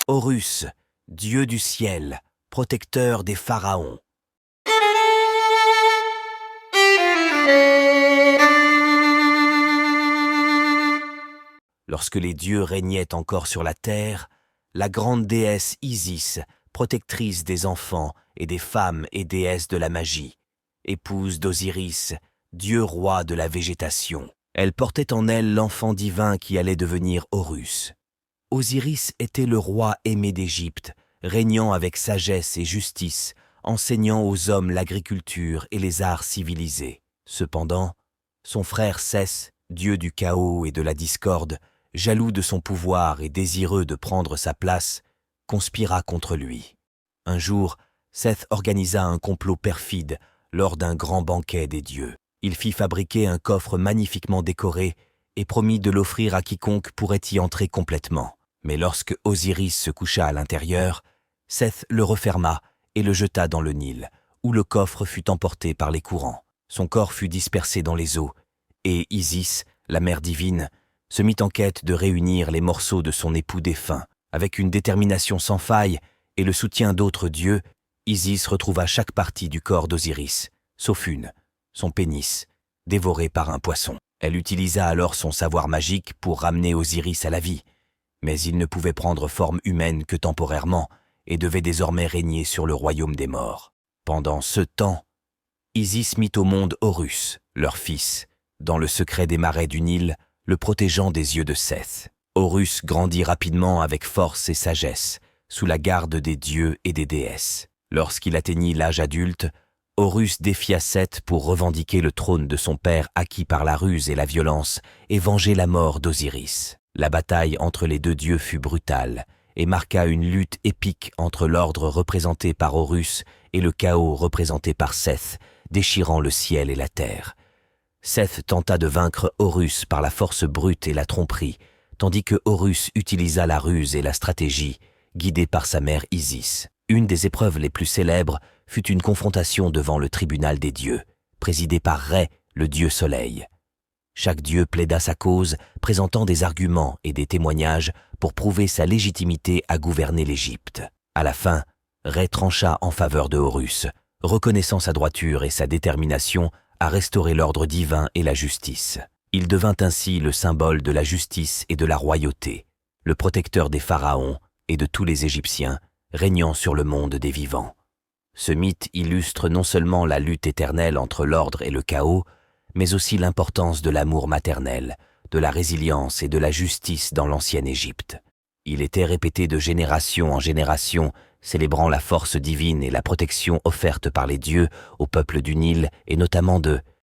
Horus, dieu du ciel, protecteur des pharaons. Lorsque les dieux régnaient encore sur la terre, la grande déesse Isis, protectrice des enfants et des femmes et déesse de la magie, épouse d'Osiris, dieu roi de la végétation. Elle portait en elle l'enfant divin qui allait devenir Horus. Osiris était le roi aimé d'Égypte, régnant avec sagesse et justice, enseignant aux hommes l'agriculture et les arts civilisés. Cependant, son frère Seth, dieu du chaos et de la discorde, jaloux de son pouvoir et désireux de prendre sa place, conspira contre lui. Un jour, Seth organisa un complot perfide lors d'un grand banquet des dieux. Il fit fabriquer un coffre magnifiquement décoré et promit de l'offrir à quiconque pourrait y entrer complètement. Mais lorsque Osiris se coucha à l'intérieur, Seth le referma et le jeta dans le Nil, où le coffre fut emporté par les courants. Son corps fut dispersé dans les eaux, et Isis, la mère divine, se mit en quête de réunir les morceaux de son époux défunt. Avec une détermination sans faille et le soutien d'autres dieux, Isis retrouva chaque partie du corps d'Osiris, sauf une, son pénis, dévoré par un poisson. Elle utilisa alors son savoir magique pour ramener Osiris à la vie, mais il ne pouvait prendre forme humaine que temporairement et devait désormais régner sur le royaume des morts. Pendant ce temps, Isis mit au monde Horus, leur fils, dans le secret des marais du Nil, le protégeant des yeux de Seth. Horus grandit rapidement avec force et sagesse, sous la garde des dieux et des déesses. Lorsqu'il atteignit l'âge adulte, Horus défia Seth pour revendiquer le trône de son père acquis par la ruse et la violence et venger la mort d'Osiris. La bataille entre les deux dieux fut brutale et marqua une lutte épique entre l'ordre représenté par Horus et le chaos représenté par Seth, déchirant le ciel et la terre. Seth tenta de vaincre Horus par la force brute et la tromperie, tandis que Horus utilisa la ruse et la stratégie, guidé par sa mère Isis. Une des épreuves les plus célèbres fut une confrontation devant le tribunal des dieux, présidé par Rê, le dieu soleil. Chaque dieu plaida sa cause, présentant des arguments et des témoignages pour prouver sa légitimité à gouverner l'Égypte. À la fin, Rê trancha en faveur de Horus, reconnaissant sa droiture et sa détermination à restaurer l'ordre divin et la justice. Il devint ainsi le symbole de la justice et de la royauté, le protecteur des pharaons et de tous les Égyptiens, régnant sur le monde des vivants. Ce mythe illustre non seulement la lutte éternelle entre l'ordre et le chaos, mais aussi l'importance de l'amour maternel, de la résilience et de la justice dans l'ancienne Égypte. Il était répété de génération en génération, célébrant la force divine et la protection offerte par les dieux au peuple du Nil et notamment de